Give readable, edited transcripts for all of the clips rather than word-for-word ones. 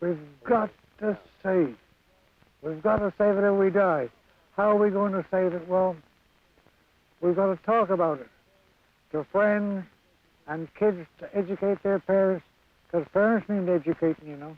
We've got to save. We've got to save it or we die. How are we going to save it? Well, we've got to talk about it to friends and kids to educate their parents, because parents need educating, you know.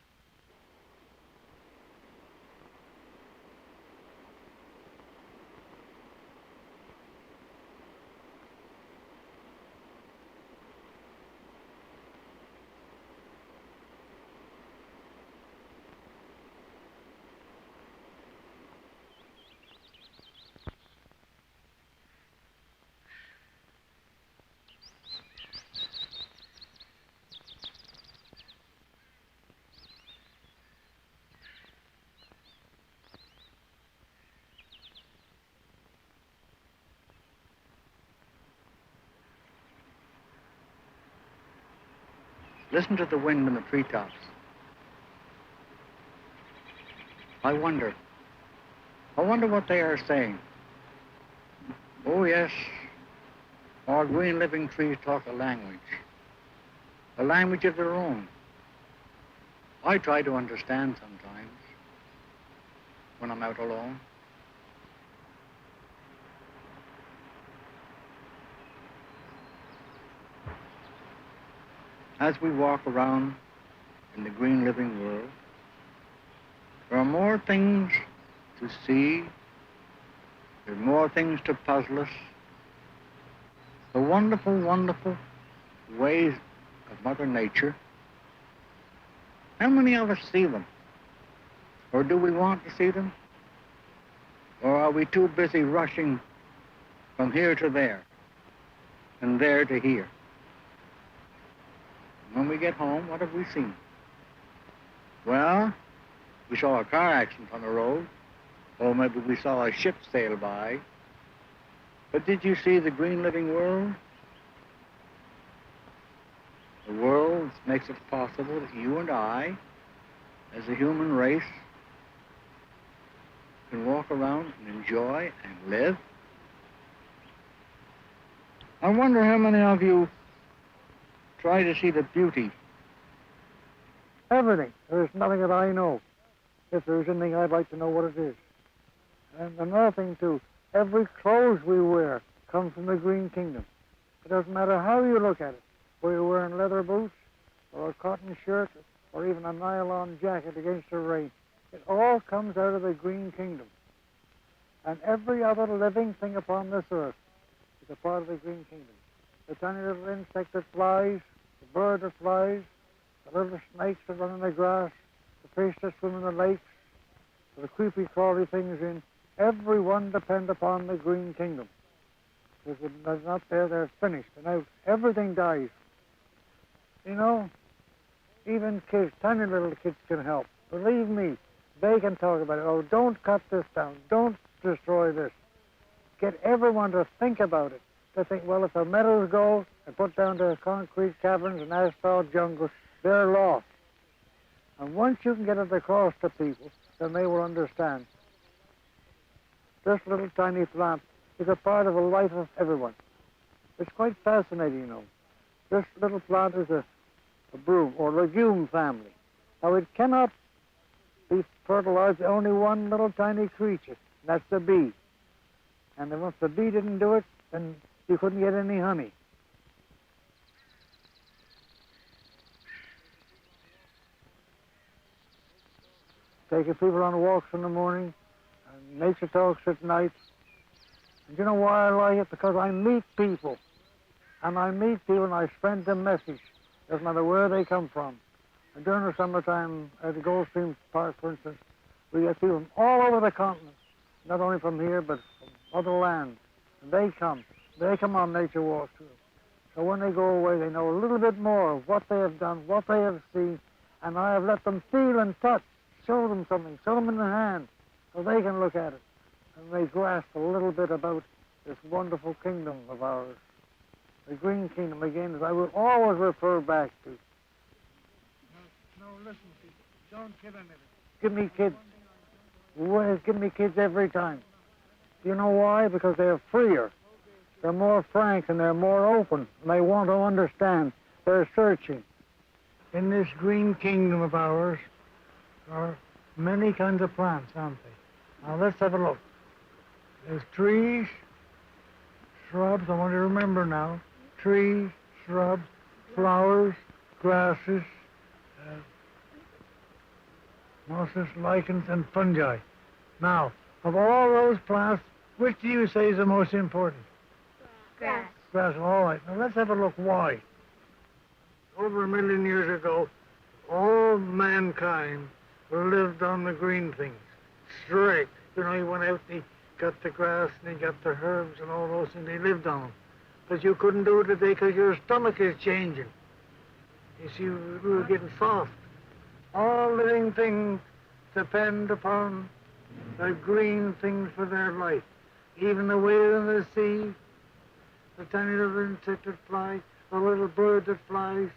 Listen to the wind in the treetops. I wonder what they are saying. Oh yes, our green living trees talk a language of their own. I try to understand sometimes when I'm out alone. As we walk around in the green living world, there are more things to see, there are more things to puzzle us. The wonderful, wonderful ways of Mother Nature. How many of us see them? Or do we want to see them? Or are we too busy rushing from here to there and there to here? When we get home, what have we seen? Well, we saw a car accident on the road, or maybe we saw a ship sail by. But did you see the green living world? The world that makes it possible that you and I, as a human race, can walk around and enjoy and live. I wonder how many of you try to see the beauty. Everything. There's nothing that I know. If there's anything, I'd like to know what it is. And another thing, too, every clothes we wear comes from the Green Kingdom. It doesn't matter how you look at it, whether you're wearing leather boots or a cotton shirt or even a nylon jacket against the rain. It all comes out of the Green Kingdom. And every other living thing upon this earth is a part of the Green Kingdom. The tiny little insect that flies, the bird that flies, the little snakes that run in the grass, the fish that swim in the lakes, the creepy crawly things in, every one depend upon the Green Kingdom. If they're not there, they're finished. And now everything dies. You know, even kids, tiny little kids can help. Believe me, they can talk about it. Oh, don't cut this down. Don't destroy this. Get everyone to think about it. To think, well, if the meadows go and put down to concrete caverns and asphalt jungles, they're lost. And once you can get it across to people, then they will understand. This little tiny plant is a part of the life of everyone. It's quite fascinating, you know. This little plant is a broom or legume family. Now, it cannot be fertilized by only one little tiny creature, and that's the bee. And then once the bee didn't do it, then you couldn't get any honey. Taking people on walks in the morning, and nature talks at night. And you know why I like it? Because I meet people. And I meet people and I spread the message. Doesn't matter where they come from. And during the summertime at the Goldstream Park, for instance, we get people from all over the continent. Not only from here, but from other lands. And they come. They come on nature walks too. So when they go away, they know a little bit more of what they have done, what they have seen, and I have let them feel and touch, show them something, show them in the hand, so they can look at it, and they grasp a little bit about this wonderful kingdom of ours. The Green Kingdom, again, as I will always refer back to. No, listen, people, don't give anything. Give me kids. Give me kids every time. Do you know why? Because they're freer. They're more frank and they're more open. And they want to understand. They're searching. In this Green Kingdom of ours, There are many kinds of plants, aren't they? Now let's have a look. There's trees, shrubs, I want to remember now. Trees, shrubs, flowers, grasses, mosses, lichens, and fungi. Now, of all those plants, which do you say is the most important? Grass. Grass, all right. Now let's have a look why. Over 1 million years ago, all mankind lived on the green things. Straight. You know, he went out and he got the grass and he got the herbs and all those things. He lived on them. But you couldn't do it today because your stomach is changing. You see, we were getting soft. All living things depend upon the green things for their life. Even the whale in the sea, the tiny little insect that flies, the little bird that flies,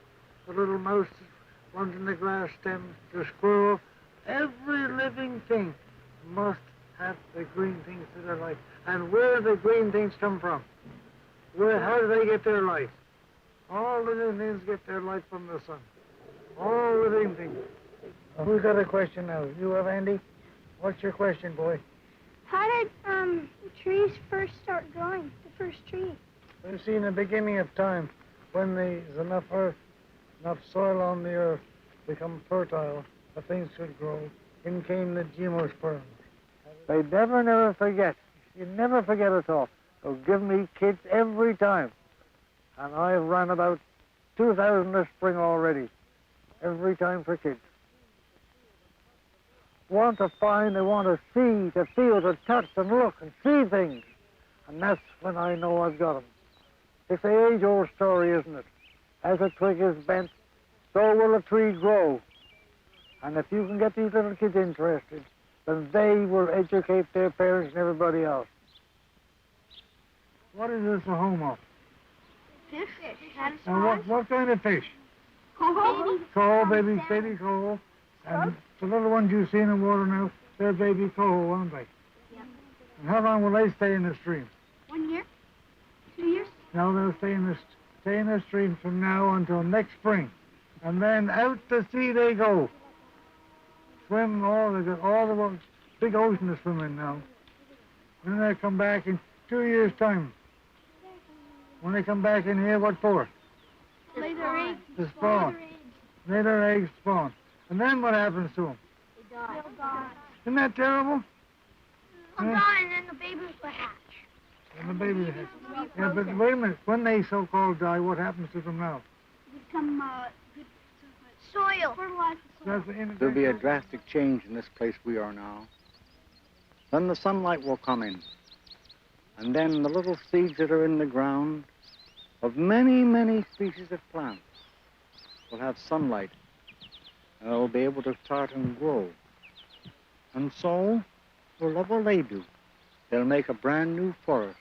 the little mouse that runs in the grass stems, the squirrel. Every living thing must have the green things to their life. And where do the green things come from? How do they get their life? All living things get their light from the sun. All living things. Who's got a question now? You have, Andy? What's your question, boy? How did trees first start growing, the first tree? You see, in the beginning of time, when there's enough earth, enough soil on the earth, become fertile, that things could grow, in came the gymnosperms. They never forget. You never forget at all. They'll give me kids every time. And I've run about 2,000 this spring already, every time for kids. Want to find, they want to see, to feel, to touch and look and see things. And that's when I know I've got them. It's the age-old story, isn't it? As a twig is bent, so will a tree grow. And if you can get these little kids interested, then they will educate their parents and everybody else. What is this a home of? Fish. And what kind of fish? Coho. Coho, baby coho. And the little ones you see in the water now, they're baby coho, aren't they? Yeah. And how long will they stay in the stream? 1 year? 2 years? No, they'll stay in the stream from now until next spring. And then out to sea they go. Swim they got all the big ocean to swim in now. And then they come back in 2 years' time. When they come back in here, what for? Lay their eggs. To spawn. Lay their eggs, spawn. And then what happens to them? They die. They'll die. Isn't that terrible? They'll die and then the babies will hatch. And the babies hatch. Yeah, but wait a minute. When they so-called die, what happens to them now? Become good soil. Fertilize the soil. There'll be a drastic change in this place we are now. Then the sunlight will come in. And then the little seeds that are in the ground of many species of plants will have sunlight. And they'll be able to start and grow. And so, what will they do? They'll make a brand new forest.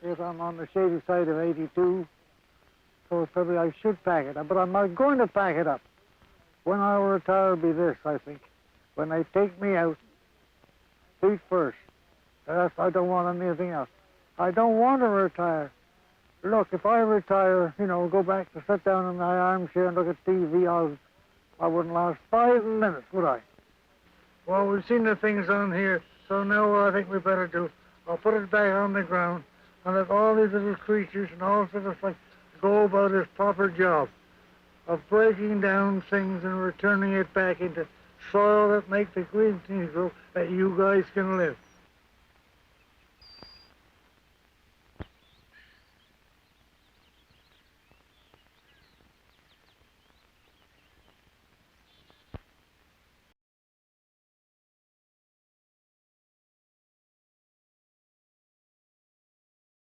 Yes, I'm on the shady side of 82, so probably I should pack it up, but I'm not going to pack it up. When I retire, it'll be this, I think. When they take me out, feet first. I don't want anything else. I don't want to retire. Look, if I retire, go back to sit down in my armchair and look at TV, I wouldn't last 5 minutes, would I? Well, we've seen the things on here, so now what I think we better do, I'll put it back on the ground and let all these little creatures and all sorts of stuff go about its proper job of breaking down things and returning it back into soil that makes the green things grow that you guys can live.